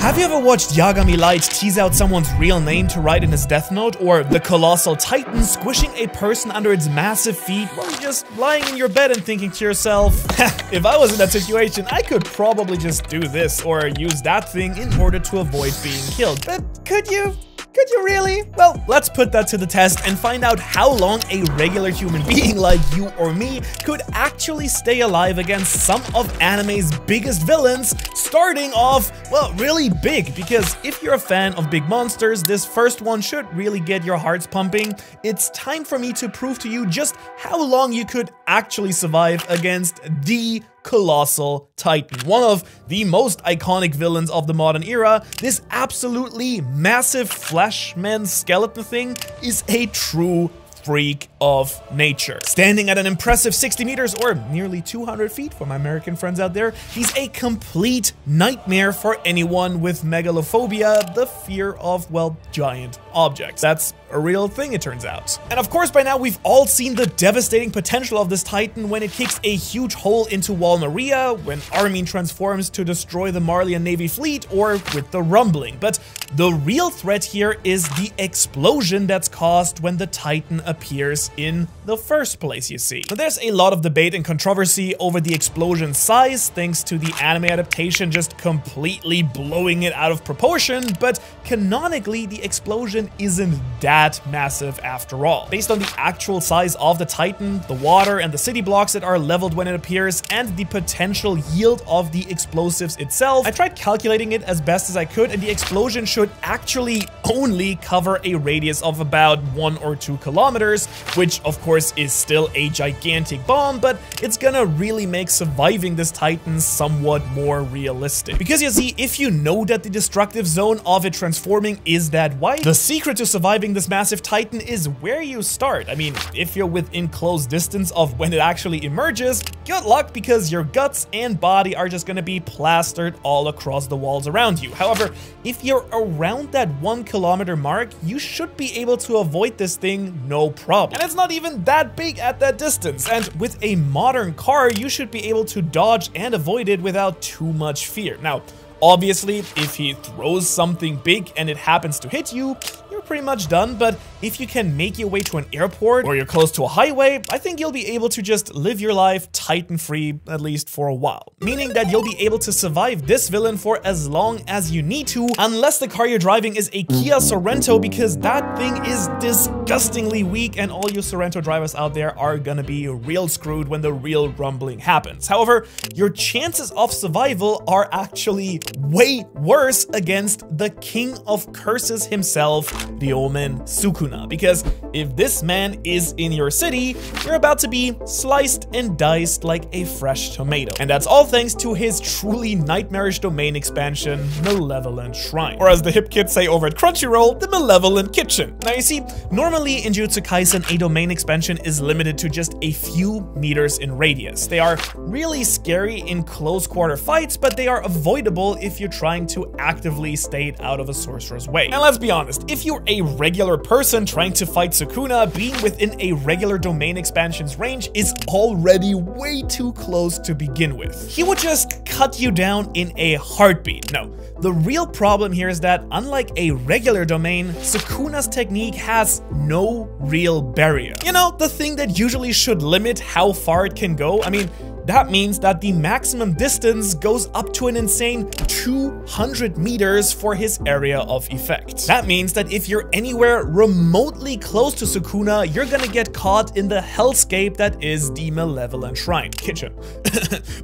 Have you ever watched Yagami Light tease out someone's real name to write in his death note? Or the colossal titan squishing a person under its massive feet while you're just lying in your bed and thinking to yourself, if I was in that situation, I could probably just do this or use that thing in order to avoid being killed. But could you? Could you really? Well, let's put that to the test and find out how long a regular human being like you or me could actually stay alive against some of anime's biggest villains, starting off, well, really big, because if you're a fan of big monsters, this first one should really get your hearts pumping. It's time for me to prove to you just how long you could actually survive against the Colossal Titan, one of the most iconic villains of the modern era. This absolutely massive fleshman skeleton thing is a true freak of nature. Standing at an impressive 60 meters or nearly 200 feet for my American friends out there, he's a complete nightmare for anyone with megalophobia, the fear of, well, giant objects. That's a real thing, it turns out. And of course, by now we've all seen the devastating potential of this Titan when it kicks a huge hole into Wall Maria, when Armin transforms to destroy the Marleyan Navy fleet, or with the rumbling. But the real threat here is the explosion that's caused when the Titan appears in the first place, you see. Now, there's a lot of debate and controversy over the explosion size, thanks to the anime adaptation just completely blowing it out of proportion, but canonically, the explosion isn't that massive after all. Based on the actual size of the Titan, the water and the city blocks that are leveled when it appears, and the potential yield of the explosives itself, I tried calculating it as best as I could, and the explosion should actually only cover a radius of about 1 or 2 kilometers, which of course is still a gigantic bomb, but it's gonna really make surviving this Titan somewhat more realistic. Because you see, if you know that the destructive zone of it transforming is that wide, the secret to surviving this massive Titan is where you start. I mean, if you're within close distance of when it actually emerges, good luck, because your guts and body are just gonna be plastered all across the walls around you. However, if you're around that 1 kilometer mark, you should be able to avoid this thing no problem. And it's not even that big at that distance, and with a modern car, you should be able to dodge and avoid it without too much fear. Now, obviously, if he throws something big and it happens to hit you, you're pretty much done, but if you can make your way to an airport or you're close to a highway, I think you'll be able to just live your life Titan-free, at least for a while. Meaning that you'll be able to survive this villain for as long as you need to, unless the car you're driving is a Kia Sorento, because that thing is disgustingly weak and all you Sorento drivers out there are gonna be real screwed when the real rumbling happens. However, your chances of survival are actually way worse against the King of Curses himself, the Omen Sukuna, because if this man is in your city, you're about to be sliced and diced like a fresh tomato. And that's all thanks to his truly nightmarish domain expansion, Malevolent Shrine. Or as the hip kids say over at Crunchyroll, the Malevolent Kitchen. Now you see, normally in Jujutsu Kaisen, a domain expansion is limited to just a few meters in radius. They are really scary in close quarter fights, but they are avoidable if you're trying to actively stay out of a sorcerer's way. And let's be honest, if you're a regular person trying to fight Sukuna, being within a regular domain expansion's range is already way too close to begin with. He would just cut you down in a heartbeat. No, the real problem here is that unlike a regular domain, Sukuna's technique has no real barrier. You know, the thing that usually should limit how far it can go. I mean, that means that the maximum distance goes up to an insane 200 meters for his area of effect. That means that if you're anywhere remotely close to Sukuna, you're gonna get caught in the hellscape that is the Malevolent Shrine Kitchen.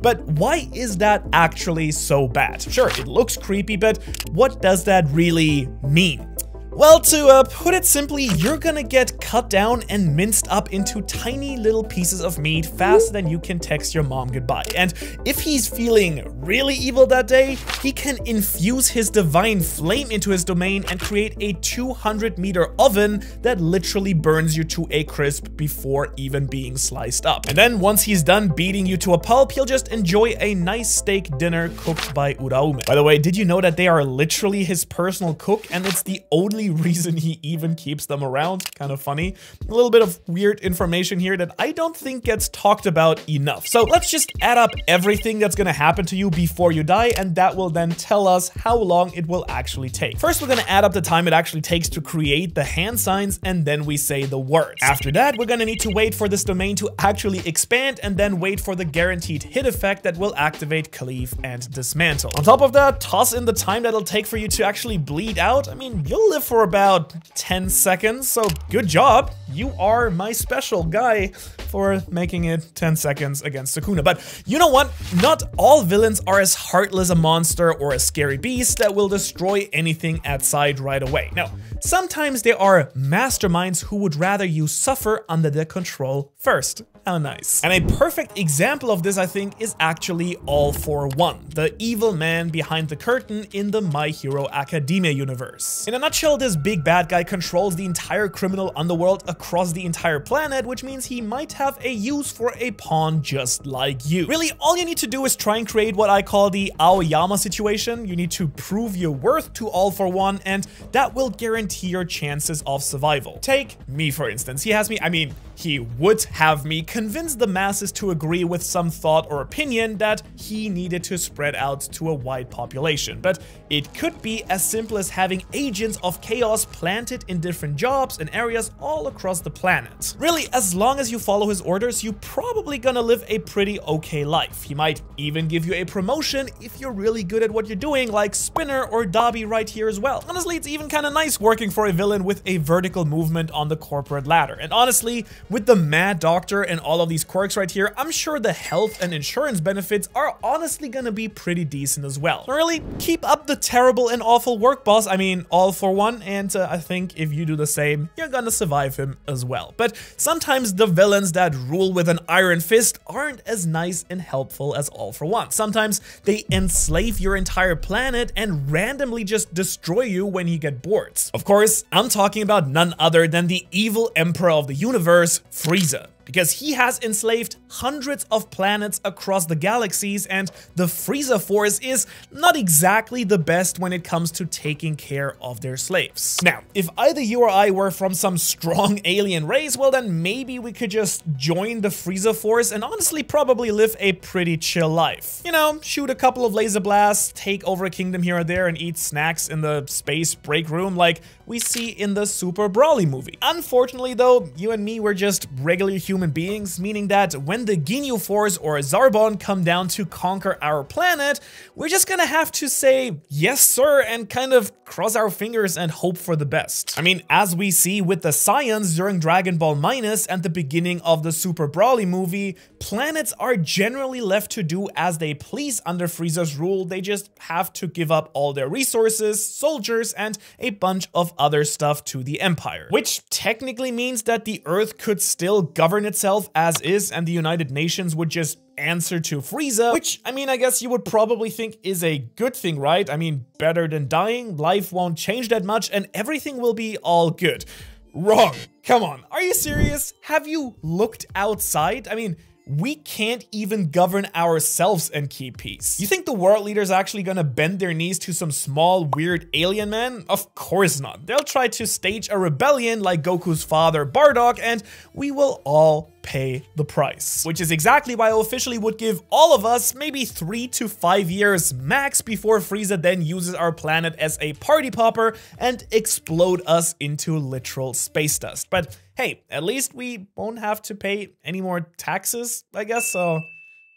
But why is that actually so bad? Sure, it looks creepy, but what does that really mean? Well, to put it simply, you're gonna get cut down and minced up into tiny little pieces of meat faster than you can text your mom goodbye. And if he's feeling really evil that day, he can infuse his divine flame into his domain and create a 200-meter oven that literally burns you to a crisp before even being sliced up. And then once he's done beating you to a pulp, he'll just enjoy a nice steak dinner cooked by Uraume. By the way, did you know that they are literally his personal cook, and it's the only only reason he even keeps them around. Kind of funny. A little bit of weird information here that I don't think gets talked about enough. So let's just add up everything that's gonna happen to you before you die, and that will then tell us how long it will actually take. First, we're gonna add up the time it actually takes to create the hand signs, and then we say the words. After that, we're gonna need to wait for this domain to actually expand, and then wait for the guaranteed hit effect that will activate Cleave and Dismantle. On top of that, toss in the time that'll take for you to actually bleed out. I mean, you'll live for about 10 seconds, so good job. You are my special guy for making it 10 seconds against Sukuna. But you know what? Not all villains are as heartless a monster or a scary beast that will destroy anything at sight right away. No, sometimes there are masterminds who would rather you suffer under their control first. How nice. And a perfect example of this, I think, is actually All For One, the evil man behind the curtain in the My Hero Academia universe. In a nutshell, this big bad guy controls the entire criminal underworld across the entire planet, which means he might have a use for a pawn just like you. Really, all you need to do is try and create what I call the Aoyama situation. You need to prove your worth to All For One, and that will guarantee your chances of survival. Take me, for instance. He would have me convince the masses to agree with some thought or opinion that he needed to spread out to a wide population. But it could be as simple as having agents of chaos planted in different jobs and areas all across the planet. Really, as long as you follow his orders, you're probably gonna live a pretty okay life. He might even give you a promotion if you're really good at what you're doing, like Spinner or Dabi right here as well. Honestly, it's even kind of nice working for a villain with a vertical movement on the corporate ladder. And honestly, with the Mad Doctor and all of these quirks right here, I'm sure the health and insurance benefits are honestly gonna be pretty decent as well. So really, keep up the terrible and awful work, boss. I mean, All For One, and I think if you do the same, you're gonna survive him as well. But sometimes the villains that rule with an iron fist aren't as nice and helpful as All For One. Sometimes they enslave your entire planet and randomly just destroy you when you get bored. Of course, I'm talking about none other than the evil emperor of the universe, Frieza. Because he has enslaved hundreds of planets across the galaxies, and the Frieza Force is not exactly the best when it comes to taking care of their slaves. Now, if either you or I were from some strong alien race, well then maybe we could just join the Frieza Force and honestly probably live a pretty chill life. You know, shoot a couple of laser blasts, take over a kingdom here or there, and eat snacks in the space break room like we see in the Super Broly movie. Unfortunately though, you and me were just regular human beings, meaning that when the Ginyu Force or Zarbon come down to conquer our planet, we're just gonna have to say yes sir and kind of cross our fingers and hope for the best. I mean, as we see with the Saiyans during Dragon Ball Minus and the beginning of the Super Broly movie, planets are generally left to do as they please under Frieza's rule. They just have to give up all their resources, soldiers, and a bunch of other stuff to the Empire. Which technically means that the Earth could still govern itself as is, and the United Nations would just answer to Frieza, which, I mean, I guess you would probably think is a good thing, right? I mean, better than dying, life won't change that much, and everything will be all good. Wrong. Come on, are you serious? Have you looked outside? I mean, we can't even govern ourselves and keep peace. You think the world leaders are actually gonna bend their knees to some small, weird alien man? Of course not. They'll try to stage a rebellion like Goku's father, Bardock, and we will all pay the price. Which is exactly why I officially would give all of us maybe 3 to 5 years max before Frieza then uses our planet as a party popper and explode us into literal space dust. But hey, at least we won't have to pay any more taxes, I guess, so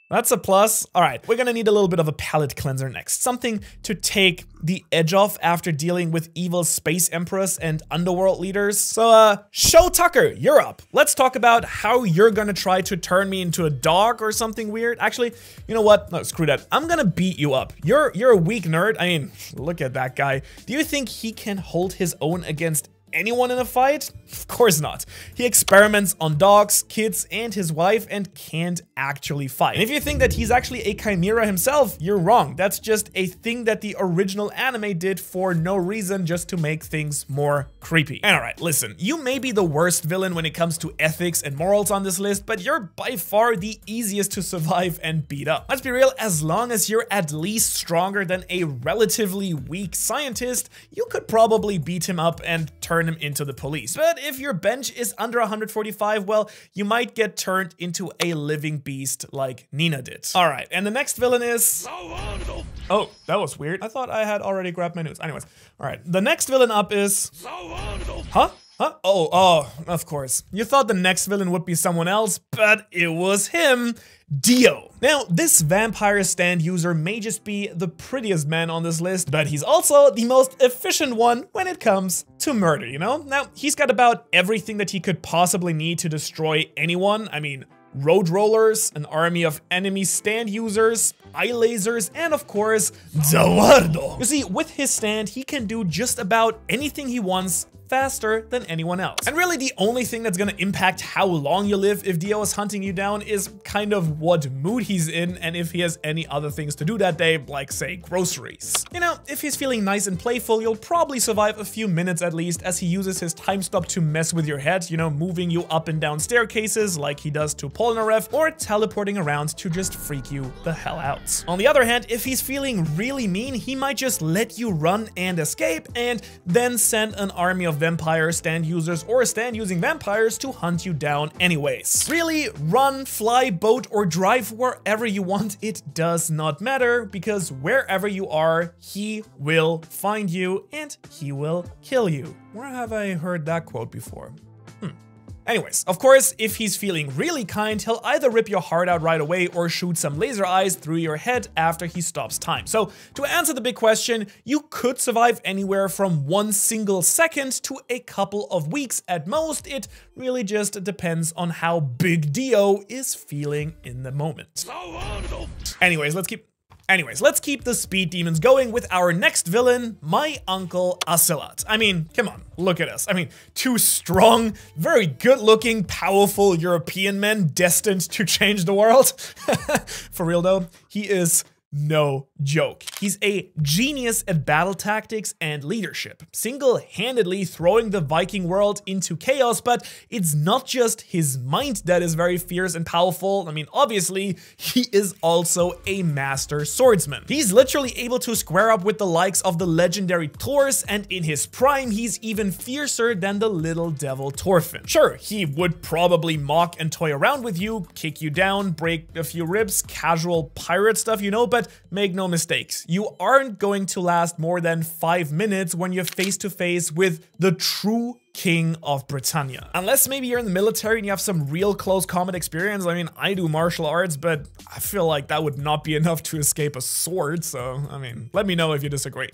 that's a plus. All right, we're gonna need a little bit of a palate cleanser next. Something to take the edge off after dealing with evil space emperors and underworld leaders. So, Show Tucker, you're up. Let's talk about how you're gonna try to turn me into a dog or something weird. Actually, you know what? No, screw that. I'm gonna beat you up. You're a weak nerd. I mean, look at that guy. Do you think he can hold his own against anyone in a fight? Of course not. He experiments on dogs, kids, and his wife and can't actually fight. And if you think that he's actually a chimera himself, you're wrong. That's just a thing that the original anime did for no reason, just to make things more creepy. And alright, listen, you may be the worst villain when it comes to ethics and morals on this list, but you're by far the easiest to survive and beat up. Let's be real, as long as you're at least stronger than a relatively weak scientist, you could probably beat him up and turn him into the police. But if your bench is under 145, well, you might get turned into a living beast like Nina did. Alright, and the next villain is... Oh, that was weird. I thought I had already grabbed my news. Anyways, alright, the next villain up is... Huh? Huh? Oh, of course. You thought the next villain would be someone else, but it was him, Dio. Now, this vampire stand user may just be the prettiest man on this list, but he's also the most efficient one when it comes to murder, you know? Now, he's got about everything that he could possibly need to destroy anyone. I mean, road rollers, an army of enemy stand users, eye lasers, and of course, Zawardo. You see, with his stand, he can do just about anything he wants faster than anyone else. And really the only thing that's gonna impact how long you live if Dio is hunting you down is kind of what mood he's in and if he has any other things to do that day, like say groceries. You know, if he's feeling nice and playful, you'll probably survive a few minutes at least, as he uses his time stop to mess with your head, you know, moving you up and down staircases like he does to Polnareff, or teleporting around to just freak you the hell out. On the other hand, if he's feeling really mean, he might just let you run and escape and then send an army of vampire stand users or stand using vampires to hunt you down anyways. Really, run, fly, boat, or drive wherever you want, it does not matter, because wherever you are, he will find you and he will kill you. Where have I heard that quote before? Anyways, of course, if he's feeling really kind, he'll either rip your heart out right away or shoot some laser eyes through your head after he stops time. So to answer the big question, you could survive anywhere from 1 single second to a couple of weeks at most. It really just depends on how big Dio is feeling in the moment. Anyways, let's keep the speed demons going with our next villain, my Uncle Ocelot. I mean, come on, look at us. I mean, 2 strong, very good-looking, powerful European men destined to change the world. For real though, he is no joke. He's a genius at battle tactics and leadership, single-handedly throwing the Viking world into chaos, but it's not just his mind that is very fierce and powerful. I mean, obviously, he is also a master swordsman. He's literally able to square up with the likes of the legendary Thors, and in his prime, he's even fiercer than the little devil Thorfinn. Sure, he would probably mock and toy around with you, kick you down, break a few ribs, casual pirate stuff, you know, but make no mistakes, you aren't going to last more than 5 minutes when you're face to face with the true King of Britannia. Unless maybe you're in the military and you have some real close combat experience. I mean, I do martial arts, but I feel like that would not be enough to escape a sword, so I mean, let me know if you disagree.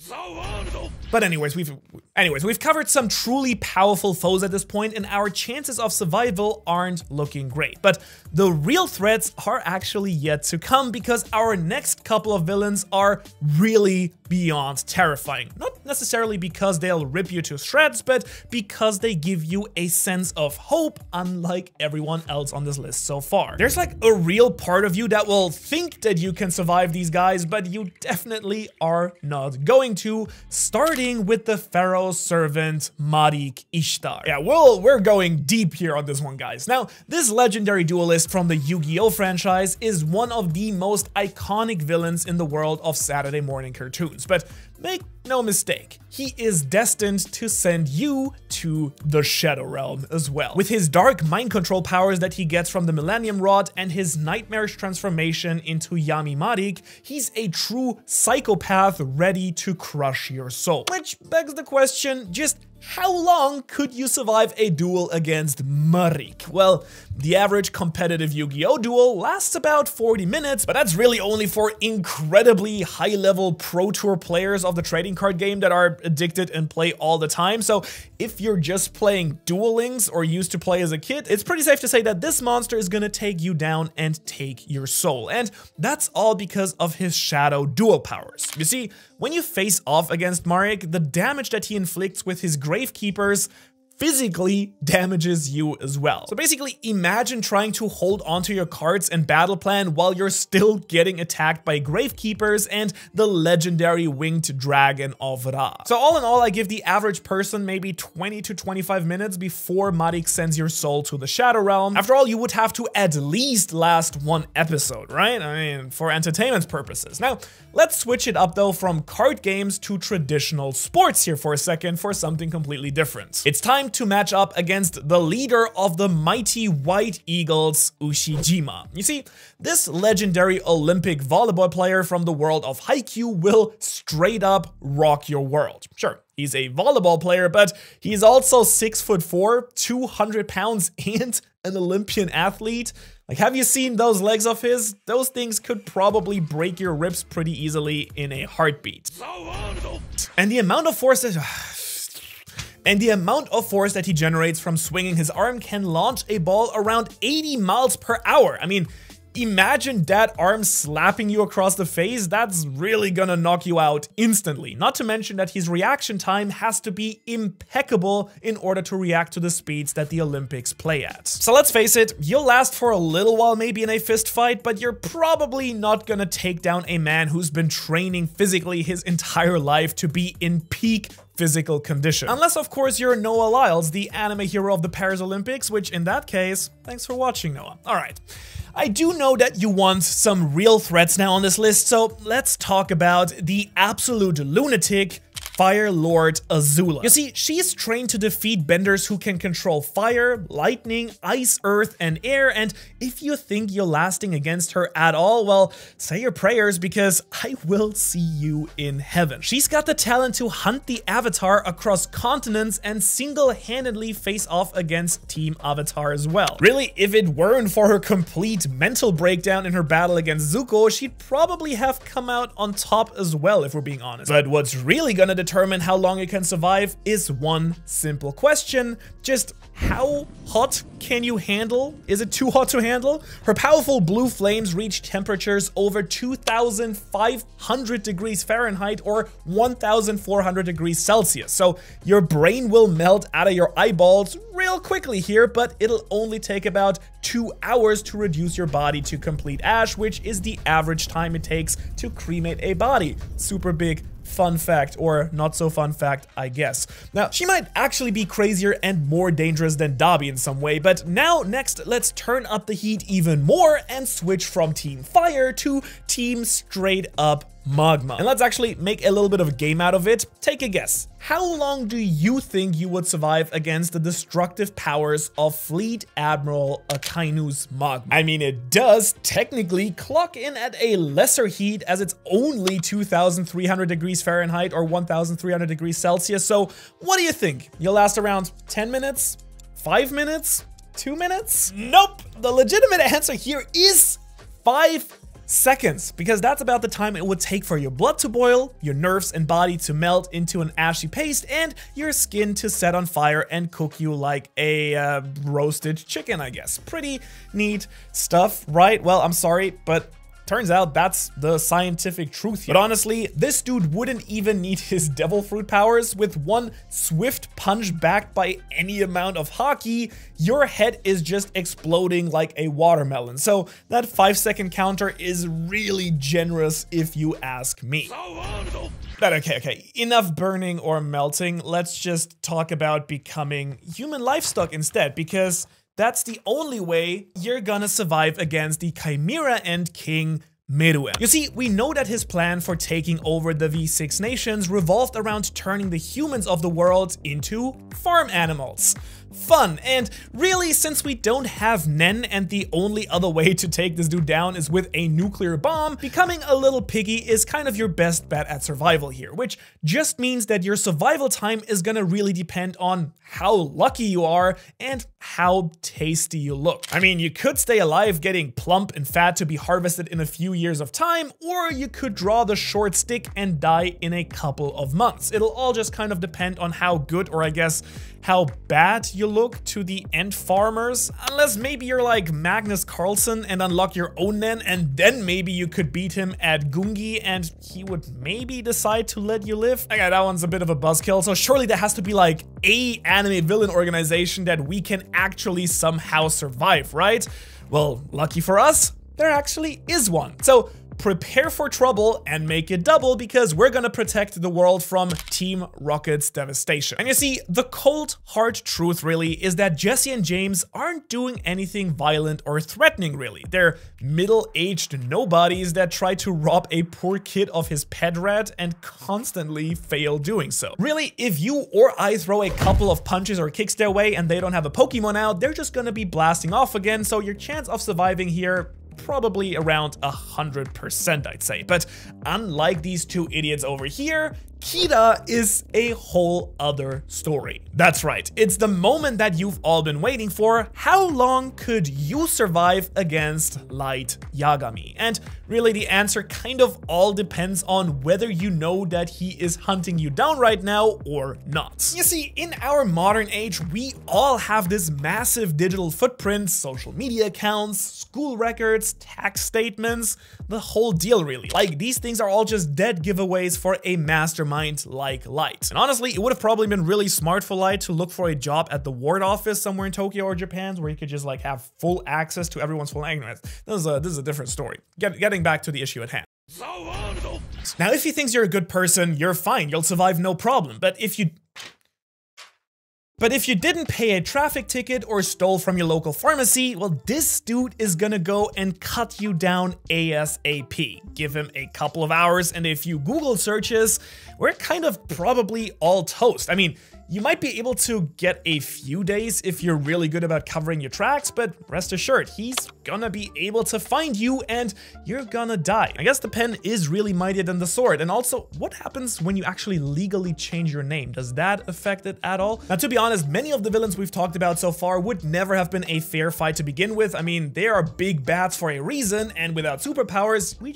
But anyways, we've covered some truly powerful foes at this point, and our chances of survival aren't looking great. But the real threats are actually yet to come, because our next couple of villains are really beyond terrifying. Not necessarily because they'll rip you to shreds, but because they give you a sense of hope, unlike everyone else on this list so far. There's like a real part of you that will think that you can survive these guys, but you definitely are not going to, starting with the pharaoh's servant, Marik Ishtar. Yeah, we're going deep here on this one, guys. Now, this legendary duelist from the Yu-Gi-Oh franchise is one of the most iconic villains in the world of Saturday morning cartoons, but make no mistake, he is destined to send you to the Shadow Realm as well. With his dark mind control powers that he gets from the Millennium Rod and his nightmarish transformation into Yami Marik, he's a true psychopath ready to crush your soul. Which begs the question, just how long could you survive a duel against Marik? Well, the average competitive Yu-Gi-Oh duel lasts about 40 minutes, but that's really only for incredibly high-level Pro Tour players of the trading card game that are addicted and play all the time. So if you're just playing Duel Links or used to play as a kid, it's pretty safe to say that this monster is gonna take you down and take your soul. And that's all because of his shadow duel powers. You see, when you face off against Marik, the damage that he inflicts with his Gravekeepers physically damages you as well. So basically, imagine trying to hold onto your cards and battle plan while you're still getting attacked by Gravekeepers and the legendary winged dragon of Ra. So all in all, I give the average person maybe 20 to 25 minutes before Marik sends your soul to the Shadow Realm. After all, you would have to at least last one episode, right? I mean, for entertainment purposes. Now, let's switch it up though from card games to traditional sports here for a second for something completely different. It's time to match up against the leader of the mighty White Eagles, Ushijima. You see, this legendary Olympic volleyball player from the world of Haikyuu will straight up rock your world. Sure, he's a volleyball player, but he's also 6'4", 200 pounds, and an Olympian athlete. Like, have you seen those legs of his? Those things could probably break your ribs pretty easily in a heartbeat. And the amount of force that he generates from swinging his arm can launch a ball around 80 miles per hour. I mean, imagine that arm slapping you across the face. That's really gonna knock you out instantly. Not to mention that his reaction time has to be impeccable in order to react to the speeds that the Olympics play at. So let's face it, you'll last for a little while maybe in a fist fight, but you're probably not gonna take down a man who's been training physically his entire life to be in peak physical condition. Unless, of course, you're Noah Lyles, the anime hero of the Paris Olympics, which in that case, thanks for watching, Noah. All right. I do know that you want some real threats now on this list, so let's talk about the absolute lunatic, Fire Lord Azula. You see, she's trained to defeat benders who can control fire, lightning, ice, earth, and air, and if you think you're lasting against her at all, well, say your prayers because I will see you in heaven. She's got the talent to hunt the Avatar across continents and single-handedly face off against Team Avatar as well. Really, if it weren't for her complete mental breakdown in her battle against Zuko, she'd probably have come out on top as well, if we're being honest. But what's really gonna determine how long it can survive is one simple question. Just how hot can you handle? Is it too hot to handle? Her powerful blue flames reach temperatures over 2,500 degrees Fahrenheit or 1,400 degrees Celsius. So your brain will melt out of your eyeballs real quickly here, but it'll only take about 2 hours to reduce your body to complete ash, which is the average time it takes to cremate a body. Super big fun fact, or not so fun fact, I guess. Now, she might actually be crazier and more dangerous than Dabi in some way, but now next, let's turn up the heat even more and switch from Team Fire to Team straight up Magma. And let's actually make a little bit of a game out of it. Take a guess. How long do you think you would survive against the destructive powers of Fleet Admiral Akainu's Magma? I mean, it does technically clock in at a lesser heat as it's only 2,300 degrees Fahrenheit or 1,300 degrees Celsius. So what do you think? You'll last around 10 minutes? 5 minutes? 2 minutes? Nope. The legitimate answer here is 5 seconds, because that's about the time it would take for your blood to boil, your nerves and body to melt into an ashy paste, and your skin to set on fire and cook you like a roasted chicken, I guess. Pretty neat stuff, right? Well, I'm sorry, but turns out that's the scientific truth here. But honestly, this dude wouldn't even need his devil fruit powers. With one swift punch backed by any amount of haki, your head is just exploding like a watermelon. So that 5-second counter is really generous if you ask me. But okay, enough burning or melting. Let's just talk about becoming human livestock instead, because that's the only way you're gonna survive against the Chimera and King Meruem. You see, we know that his plan for taking over the V6 nations revolved around turning the humans of the world into farm animals. Fun, and really, since we don't have Nen and the only other way to take this dude down is with a nuclear bomb, becoming a little piggy is kind of your best bet at survival here, which just means that your survival time is gonna really depend on how lucky you are and how tasty you look. I mean, you could stay alive getting plump and fat to be harvested in a few years of time, or you could draw the short stick and die in a couple of months. It'll all just kind of depend on how good, or I guess how bad you look to the end farmers. Unless maybe you're like Magnus Carlsen and unlock your own Nen, and then maybe you could beat him at Gungi and he would maybe decide to let you live. Okay, that one's a bit of a buzzkill, so surely there has to be like a anime villain organization that we can actually somehow survive, right? Well, lucky for us, there actually is one. So prepare for trouble and make it double, because we're gonna protect the world from Team Rocket's devastation. And you see, the cold, hard truth really is that Jesse and James aren't doing anything violent or threatening really. They're middle-aged nobodies that try to rob a poor kid of his pet rat and constantly fail doing so. Really, if you or I throw a couple of punches or kicks their way and they don't have a Pokemon out, they're just gonna be blasting off again, so your chance of surviving here probably around 100%, I'd say. But unlike these two idiots over here, Kita is a whole other story. That's right, it's the moment that you've all been waiting for. How long could you survive against Light Yagami? And really the answer kind of all depends on whether you know that he is hunting you down right now or not. You see, in our modern age, we all have this massive digital footprint, social media accounts, school records, tax statements, the whole deal really. Like, these things are all just dead giveaways for a mastermind like Light. And honestly, it would have probably been really smart for Light to look for a job at the ward office somewhere in Tokyo or Japan, where he could just like have full access to everyone's full ignorance. This is a different story. Getting back to the issue at hand. Now, if he thinks you're a good person, you're fine. You'll survive no problem. But if you didn't pay a traffic ticket or stole from your local pharmacy, well, this dude is gonna go and cut you down ASAP. Give him a couple of hours and a few Google searches, we're kind of probably all toast. I mean, you might be able to get a few days if you're really good about covering your tracks, but rest assured, he's gonna be able to find you and you're gonna die. I guess the pen is really mightier than the sword. And also, what happens when you actually legally change your name? Does that affect it at all? Now, to be honest, many of the villains we've talked about so far would never have been a fair fight to begin with. I mean, they are big bats for a reason, and without superpowers, we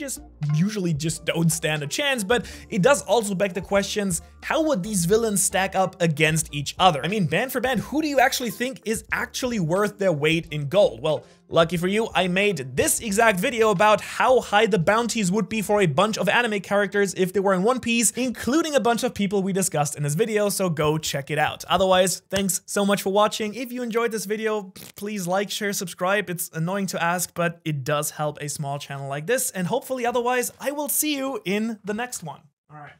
usually just don't stand a chance. But it does also beg the questions, how would these villains stack up against each other? I mean, band for band, who do you actually think is actually worth their weight in gold? Well, lucky for you, I made this exact video about how high the bounties would be for a bunch of anime characters if they were in One Piece, including a bunch of people we discussed in this video, so go check it out. Otherwise, thanks so much for watching. If you enjoyed this video, please like, share, subscribe. It's annoying to ask, but it does help a small channel like this, and hopefully otherwise, I will see you in the next one. All right.